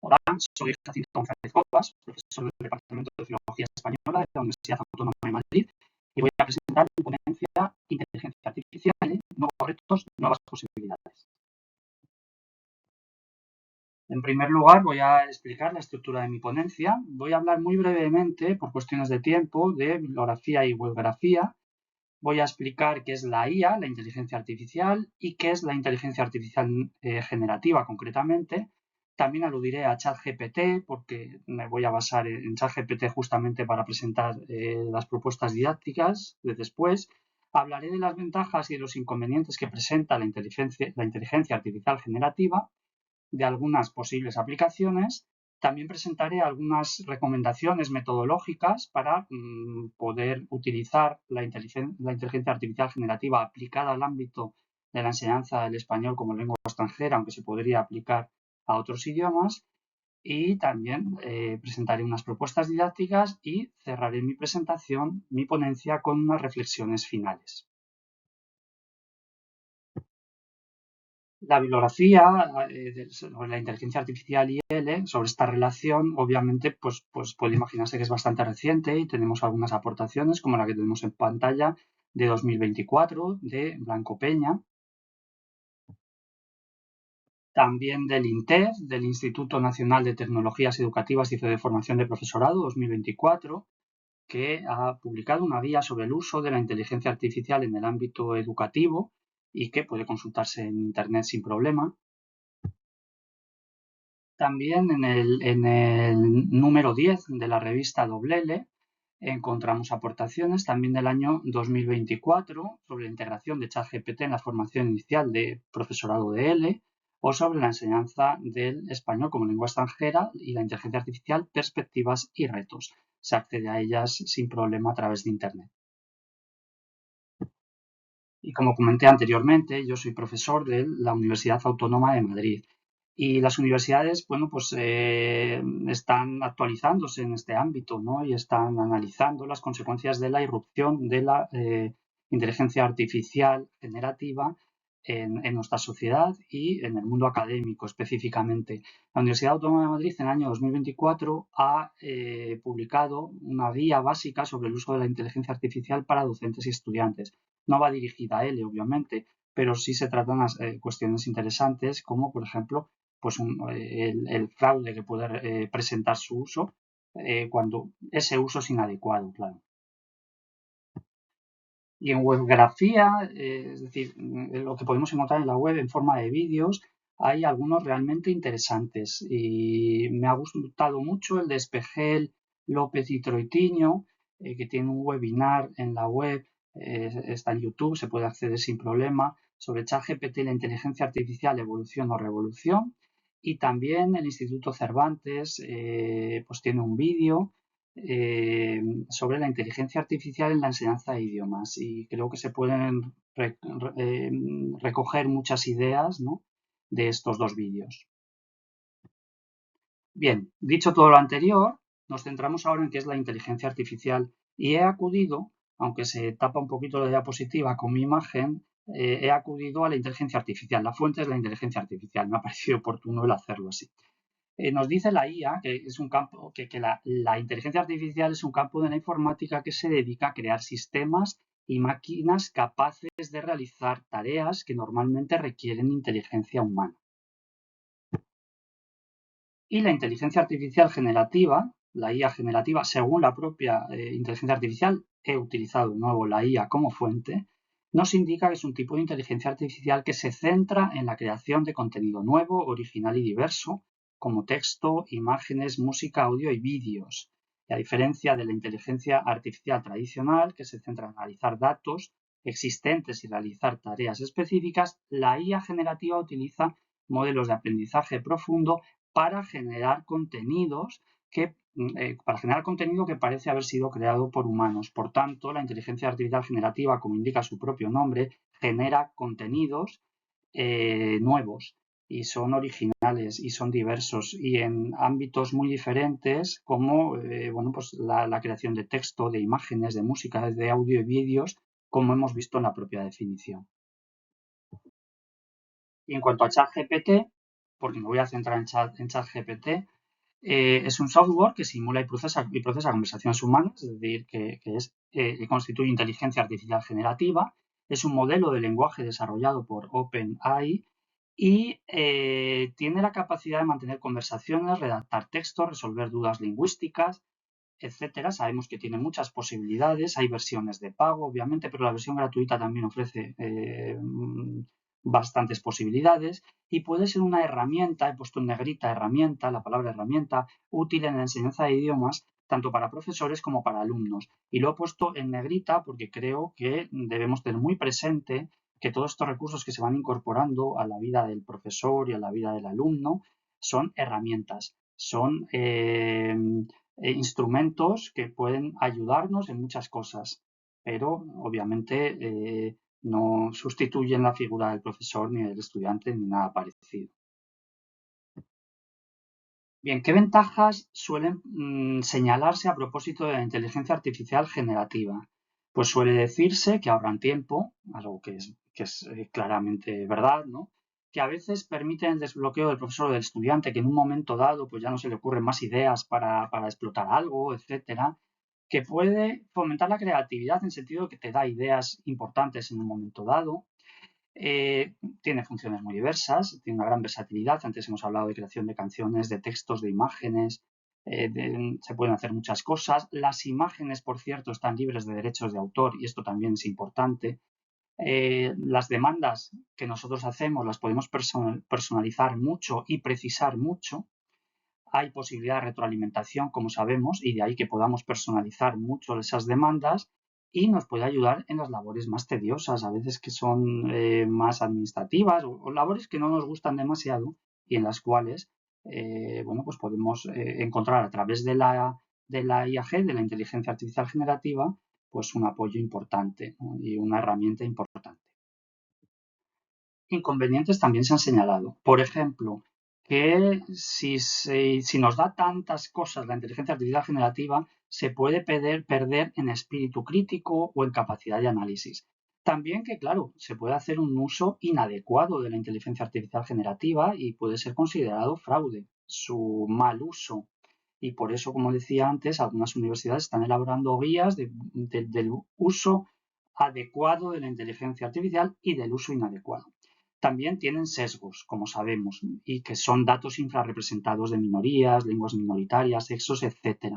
Hola, soy Jacinto González Cobas, profesor del Departamento de Filología Española de la Universidad Autónoma de Madrid, y voy a presentar mi ponencia Inteligencia Artificial, nuevos retos, nuevas posibilidades. En primer lugar, voy a explicar la estructura de mi ponencia. Voy a hablar muy brevemente, por cuestiones de tiempo, de bibliografía y webgrafía. Voy a explicar qué es la IA, la inteligencia artificial, y qué es la inteligencia artificial generativa concretamente. También aludiré a ChatGPT porque me voy a basar en ChatGPT justamente para presentar las propuestas didácticas de después. Hablaré de las ventajas y de los inconvenientes que presenta la inteligencia artificial generativa, de algunas posibles aplicaciones. También presentaré algunas recomendaciones metodológicas para poder utilizar la inteligencia artificial generativa aplicada al ámbito de la enseñanza del español como lengua extranjera, aunque se podría aplicar a otros idiomas. Y también presentaré unas propuestas didácticas y cerraré mi presentación, mi ponencia, con unas reflexiones finales. La bibliografía sobre la inteligencia artificial y IL, sobre esta relación, obviamente, pues puede imaginarse que es bastante reciente y tenemos algunas aportaciones, como la que tenemos en pantalla, de 2024, de Blanco Peña. También del INTEF, del Instituto Nacional de Tecnologías Educativas y de Formación de Profesorado, 2024, que ha publicado una guía sobre el uso de la inteligencia artificial en el ámbito educativo y que puede consultarse en Internet sin problema. También en el número 10 de la revista Doblele encontramos aportaciones también del año 2024 sobre la integración de ChatGPT en la formación inicial de profesorado de L o sobre la enseñanza del español como lengua extranjera y la inteligencia artificial, perspectivas y retos. Se accede a ellas sin problema a través de Internet. Y como comenté anteriormente, yo soy profesor de la Universidad Autónoma de Madrid. Y las universidades, bueno, pues están actualizándose en este ámbito, ¿no? Y están analizando las consecuencias de la irrupción de la inteligencia artificial generativa en nuestra sociedad y en el mundo académico específicamente. La Universidad Autónoma de Madrid en el año 2024 ha publicado una guía básica sobre el uso de la inteligencia artificial para docentes y estudiantes. No va dirigida a él, obviamente, pero sí se tratan cuestiones interesantes como, por ejemplo, pues el fraude que puede presentar su uso cuando ese uso es inadecuado, claro. Y en webgrafía, es decir, lo que podemos encontrar en la web en forma de vídeos, hay algunos realmente interesantes. Y me ha gustado mucho el de Espejel, López y Troitiño, que tiene un webinar en la web, está en YouTube, se puede acceder sin problema, sobre ChatGPT, la inteligencia artificial, evolución o revolución. Y también el Instituto Cervantes pues tiene un vídeo sobre la inteligencia artificial en la enseñanza de idiomas y creo que se pueden recoger muchas ideas, ¿no?, de estos dos vídeos. Bien, dicho todo lo anterior, nos centramos ahora en qué es la inteligencia artificial y he acudido, aunque se tapa un poquito la diapositiva con mi imagen, he acudido a la inteligencia artificial. La fuente es la inteligencia artificial, me ha parecido oportuno el hacerlo así. Nos dice la IA que es un campo, que la inteligencia artificial es un campo de la informática que se dedica a crear sistemas y máquinas capaces de realizar tareas que normalmente requieren inteligencia humana. Y la inteligencia artificial generativa, la IA generativa, según la propia inteligencia artificial, he utilizado de nuevo la IA como fuente, nos indica que es un tipo de inteligencia artificial que se centra en la creación de contenido nuevo, original y diverso, como texto, imágenes, música, audio y vídeos. Y a diferencia de la inteligencia artificial tradicional, que se centra en analizar datos existentes y realizar tareas específicas, la IA generativa utiliza modelos de aprendizaje profundo para generar contenido que parece haber sido creado por humanos. Por tanto, la inteligencia artificial generativa, como indica su propio nombre, genera contenidos nuevos y son originales y son diversos y en ámbitos muy diferentes como pues la creación de texto, de imágenes, de música, de audio y vídeos, como hemos visto en la propia definición. Y en cuanto a ChatGPT, porque me voy a centrar en ChatGPT, Es un software que simula y procesa conversaciones humanas, es decir, que constituye inteligencia artificial generativa. Es un modelo de lenguaje desarrollado por OpenAI y tiene la capacidad de mantener conversaciones, redactar textos, resolver dudas lingüísticas, etcétera. Sabemos que tiene muchas posibilidades. Hay versiones de pago, obviamente, pero la versión gratuita también ofrece bastantes posibilidades y puede ser una herramienta, he puesto en negrita herramienta, la palabra herramienta, útil en la enseñanza de idiomas tanto para profesores como para alumnos. Y lo he puesto en negrita porque creo que debemos tener muy presente que todos estos recursos que se van incorporando a la vida del profesor y a la vida del alumno son herramientas, son instrumentos que pueden ayudarnos en muchas cosas, pero obviamente no sustituyen la figura del profesor ni del estudiante ni nada parecido. Bien, ¿qué ventajas suelen señalarse a propósito de la inteligencia artificial generativa? Pues suele decirse que ahorran tiempo, algo que es claramente verdad, ¿no? Que a veces permiten el desbloqueo del profesor o del estudiante, que en un momento dado pues ya no se le ocurren más ideas para explotar algo, etcétera, que puede fomentar la creatividad en sentido de que te da ideas importantes en un momento dado. Tiene funciones muy diversas, tiene una gran versatilidad. Antes hemos hablado de creación de canciones, de textos, de imágenes. Se pueden hacer muchas cosas. Las imágenes, por cierto, están libres de derechos de autor y esto también es importante. Las demandas que nosotros hacemos las podemos personalizar mucho y precisar mucho. Hay posibilidad de retroalimentación, como sabemos, y de ahí que podamos personalizar mucho esas demandas y nos puede ayudar en las labores más tediosas, a veces que son más administrativas o labores que no nos gustan demasiado y en las cuales bueno, pues podemos encontrar a través de la IAG, de la inteligencia artificial generativa, pues un apoyo importante, ¿no? Y una herramienta importante. Inconvenientes también se han señalado. Por ejemplo, que si nos da tantas cosas la inteligencia artificial generativa, se puede perder en espíritu crítico o en capacidad de análisis. También que, claro, se puede hacer un uso inadecuado de la inteligencia artificial generativa y puede ser considerado fraude, su mal uso. Y por eso, como decía antes, algunas universidades están elaborando guías del uso adecuado de la inteligencia artificial y del uso inadecuado. También tienen sesgos, como sabemos, y que son datos infrarrepresentados de minorías, lenguas minoritarias, sexos, etc.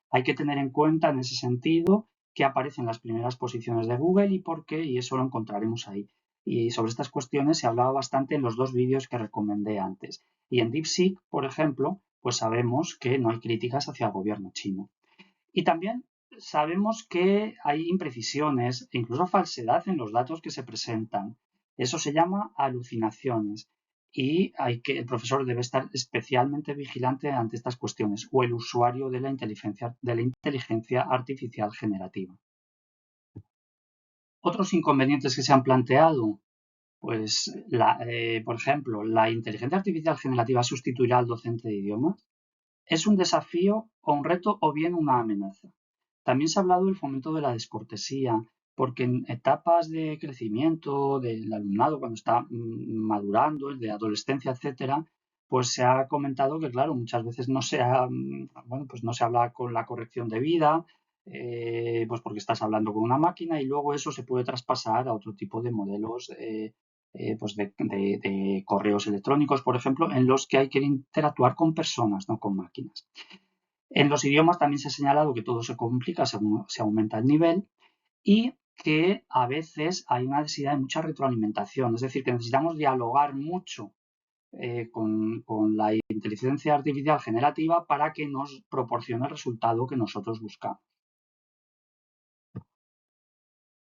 Hay que tener en cuenta en ese sentido que aparecen las primeras posiciones de Google y por qué, y eso lo encontraremos ahí. Y sobre estas cuestiones se hablaba bastante en los dos vídeos que recomendé antes. Y en DeepSeek, por ejemplo, pues sabemos que no hay críticas hacia el gobierno chino. Y también sabemos que hay imprecisiones e incluso falsedad en los datos que se presentan. Eso se llama alucinaciones y el profesor debe estar especialmente vigilante ante estas cuestiones o el usuario de la inteligencia artificial generativa. Otros inconvenientes que se han planteado, pues, por ejemplo, ¿la inteligencia artificial generativa sustituirá al docente de idiomas? ¿Es un desafío o un reto o bien una amenaza? También se ha hablado del fomento de la descortesía, porque en etapas de crecimiento del alumnado, cuando está madurando, de adolescencia, etcétera, pues se ha comentado que, claro, muchas veces bueno, pues no se habla con la corrección debida, pues porque estás hablando con una máquina y luego eso se puede traspasar a otro tipo de modelos pues de correos electrónicos, por ejemplo, en los que hay que interactuar con personas, no con máquinas. En los idiomas también se ha señalado que todo se complica según se aumenta el nivel y que a veces hay una necesidad de mucha retroalimentación, es decir, que necesitamos dialogar mucho con la inteligencia artificial generativa para que nos proporcione el resultado que nosotros buscamos.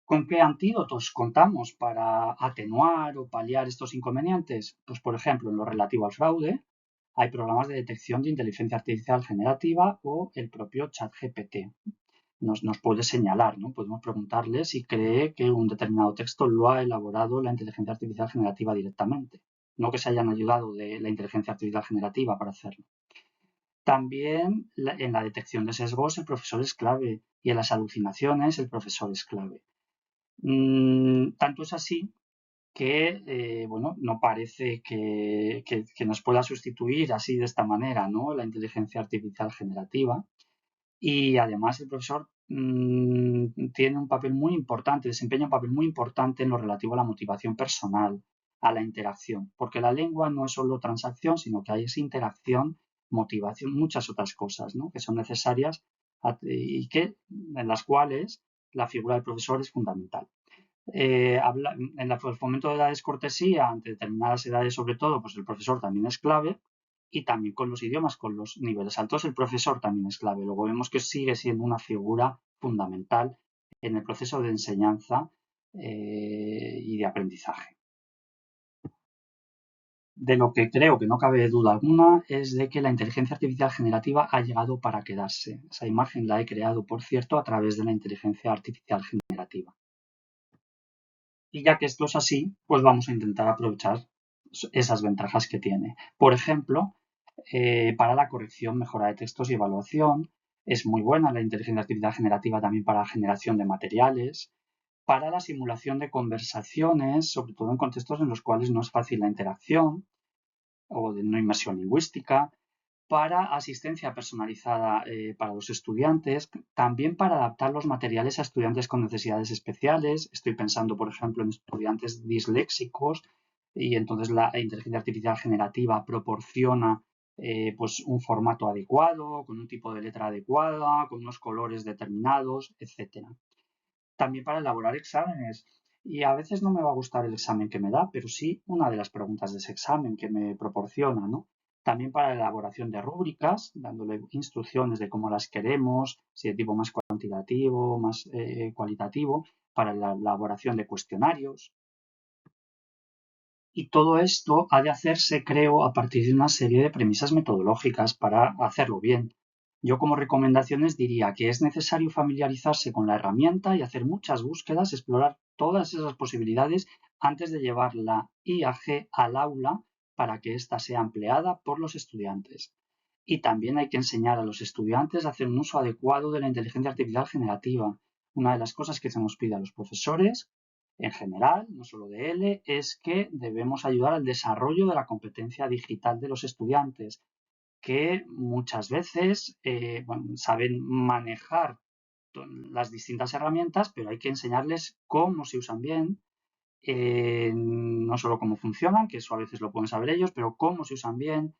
¿Con qué antídotos contamos para atenuar o paliar estos inconvenientes? Pues, por ejemplo, en lo relativo al fraude, hay programas de detección de inteligencia artificial generativa o el propio ChatGPT. Nos puede señalar, ¿no? Podemos preguntarle si cree que un determinado texto lo ha elaborado la inteligencia artificial generativa directamente, no que se hayan ayudado de la inteligencia artificial generativa para hacerlo. También en la detección de sesgos el profesor es clave y en las alucinaciones el profesor es clave. Tanto es así que, bueno, no parece que nos pueda sustituir así de esta manera, ¿no? La inteligencia artificial generativa. Y además el profesor tiene un papel muy importante, desempeña un papel muy importante en lo relativo a la motivación personal, a la interacción, porque la lengua no es solo transacción, sino que hay esa interacción, motivación, muchas otras cosas, ¿no? Que son necesarias y en las cuales la figura del profesor es fundamental. En el fomento de la descortesía ante determinadas edades, sobre todo, pues el profesor también es clave, y también con los idiomas, con los niveles altos, el profesor también es clave. Luego vemos que sigue siendo una figura fundamental en el proceso de enseñanza y de aprendizaje. De lo que creo que no cabe duda alguna es de que la inteligencia artificial generativa ha llegado para quedarse. Esa imagen la he creado, por cierto, a través de la inteligencia artificial generativa. Y ya que esto es así, pues vamos a intentar aprovechar esas ventajas que tiene. Por ejemplo, para la corrección, mejora de textos y evaluación. Es muy buena la inteligencia artificial generativa también para la generación de materiales. Para la simulación de conversaciones, sobre todo en contextos en los cuales no es fácil la interacción o de no inmersión lingüística, para asistencia personalizada para los estudiantes, también para adaptar los materiales a estudiantes con necesidades especiales. Estoy pensando, por ejemplo, en estudiantes disléxicos y entonces la inteligencia artificial generativa proporciona pues un formato adecuado, con un tipo de letra adecuada, con unos colores determinados, etcétera. También para elaborar exámenes. Y a veces no me va a gustar el examen que me da, pero sí una de las preguntas de ese examen que me proporciona, ¿no? También para la elaboración de rúbricas, dándole instrucciones de cómo las queremos, si de tipo más cuantitativo, más cualitativo, para la elaboración de cuestionarios. Y todo esto ha de hacerse, creo, a partir de una serie de premisas metodológicas para hacerlo bien. Yo como recomendaciones diría que es necesario familiarizarse con la herramienta y hacer muchas búsquedas, explorar todas esas posibilidades antes de llevar la IAG al aula para que ésta sea empleada por los estudiantes. Y también hay que enseñar a los estudiantes a hacer un uso adecuado de la inteligencia artificial generativa. Una de las cosas que se nos pide a los profesores en general, no solo de L, es que debemos ayudar al desarrollo de la competencia digital de los estudiantes, que muchas veces saben manejar las distintas herramientas, pero hay que enseñarles cómo se usan bien, no solo cómo funcionan, que eso a veces lo pueden saber ellos, pero cómo se usan bien,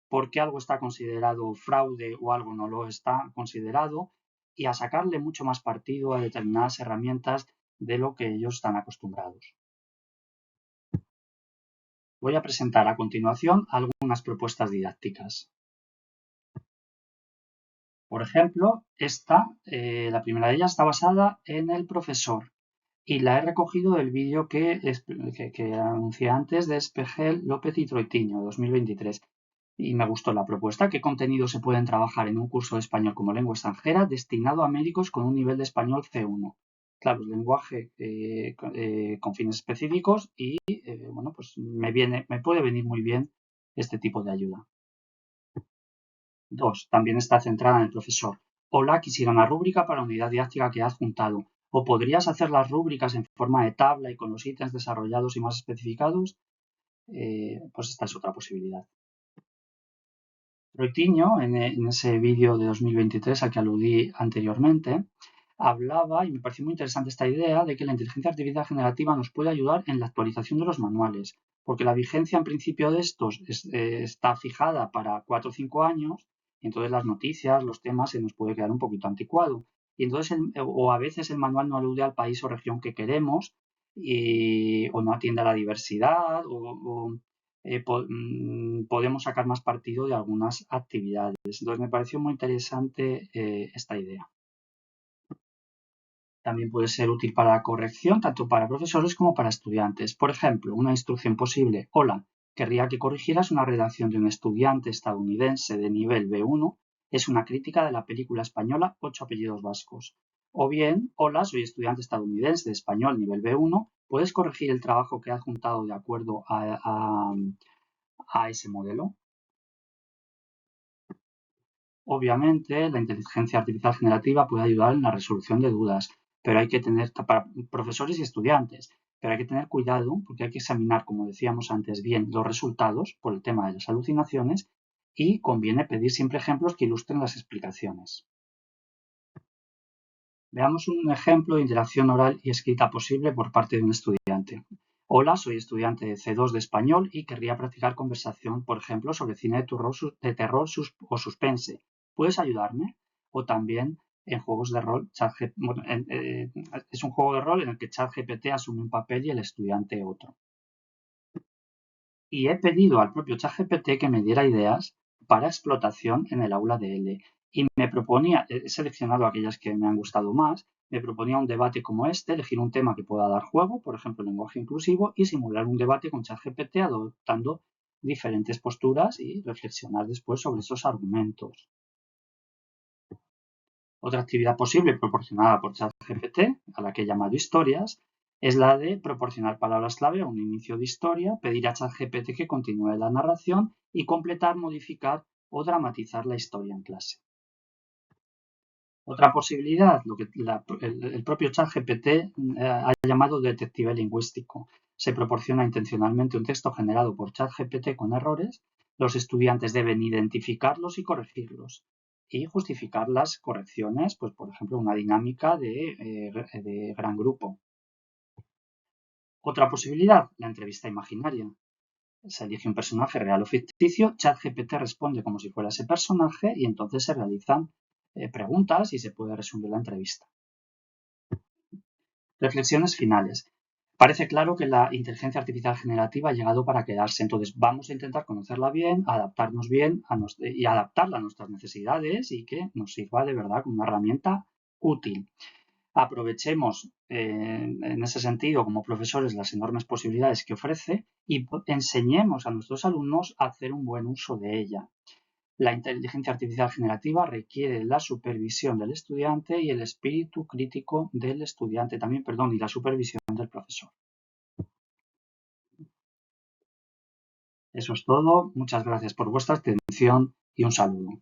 por qué algo está considerado fraude o algo no lo está considerado, y a sacarle mucho más partido a determinadas herramientas de lo que ellos están acostumbrados. Voy a presentar a continuación algunas propuestas didácticas. Por ejemplo, la primera de ellas está basada en el profesor y la he recogido del vídeo que anuncié antes de Espejel, López y Troitiño, 2023. Y me gustó la propuesta. ¿Qué contenidos se pueden trabajar en un curso de español como lengua extranjera destinado a médicos con un nivel de español C1? Claro, el lenguaje con fines específicos y, bueno, pues me puede venir muy bien este tipo de ayuda. 2. También está centrada en el profesor. Hola, quisiera una rúbrica para la unidad didáctica que has juntado. ¿O podrías hacer las rúbricas en forma de tabla y con los ítems desarrollados y más especificados? Pues esta es otra posibilidad. Troitiño, en ese vídeo de 2023 al que aludí anteriormente, hablaba, y me pareció muy interesante esta idea, de que la inteligencia artificial generativa nos puede ayudar en la actualización de los manuales, porque la vigencia en principio de estos está fijada para 4 o 5 años, y entonces las noticias, los temas se nos puede quedar un poquito anticuado. Y entonces, o a veces el manual no alude al país o región que queremos, o no atiende a la diversidad, podemos sacar más partido de algunas actividades. Entonces me pareció muy interesante esta idea. También puede ser útil para la corrección, tanto para profesores como para estudiantes. Por ejemplo, una instrucción posible. Hola, querría que corrigieras una redacción de un estudiante estadounidense de nivel B1. Es una crítica de la película española 8 apellidos vascos. O bien, hola, soy estudiante estadounidense de español nivel B1. ¿Puedes corregir el trabajo que he adjuntado de acuerdo a ese modelo? Obviamente, la inteligencia artificial generativa puede ayudar en la resolución de dudas, pero hay que tener para profesores y estudiantes, pero hay que tener cuidado porque hay que examinar, como decíamos antes, bien los resultados por el tema de las alucinaciones y conviene pedir siempre ejemplos que ilustren las explicaciones. Veamos un ejemplo de interacción oral y escrita posible por parte de un estudiante. Hola, soy estudiante de C2 de español y querría practicar conversación, por ejemplo, sobre cine de terror o suspense. ¿Puedes ayudarme? O también en juegos de rol, es un juego de rol en el que ChatGPT asume un papel y el estudiante otro. Y he pedido al propio ChatGPT que me diera ideas para explotación en el aula de L. Y me proponía, he seleccionado aquellas que me han gustado más, me proponía un debate como este, elegir un tema que pueda dar juego, por ejemplo, lenguaje inclusivo, y simular un debate con ChatGPT adoptando diferentes posturas y reflexionar después sobre esos argumentos. Otra actividad posible proporcionada por ChatGPT, a la que he llamado historias, es la de proporcionar palabras clave a un inicio de historia, pedir a ChatGPT que continúe la narración y completar, modificar o dramatizar la historia en clase. Otra posibilidad, lo que el propio ChatGPT ha llamado detective lingüístico. Se proporciona intencionalmente un texto generado por ChatGPT con errores. Los estudiantes deben identificarlos y corregirlos y justificar las correcciones, pues por ejemplo, una dinámica de gran grupo. Otra posibilidad, la entrevista imaginaria. Se elige un personaje real o ficticio, ChatGPT responde como si fuera ese personaje y entonces se realizan preguntas y se puede resumir la entrevista. Reflexiones finales. Parece claro que la inteligencia artificial generativa ha llegado para quedarse, entonces vamos a intentar conocerla bien, adaptarnos bien y adaptarla a nuestras necesidades y que nos sirva de verdad como una herramienta útil. Aprovechemos en ese sentido como profesores las enormes posibilidades que ofrece y enseñemos a nuestros alumnos a hacer un buen uso de ella. La inteligencia artificial generativa requiere la supervisión del estudiante y el espíritu crítico del estudiante también, y la supervisión del profesor. Eso es todo. Muchas gracias por vuestra atención y un saludo.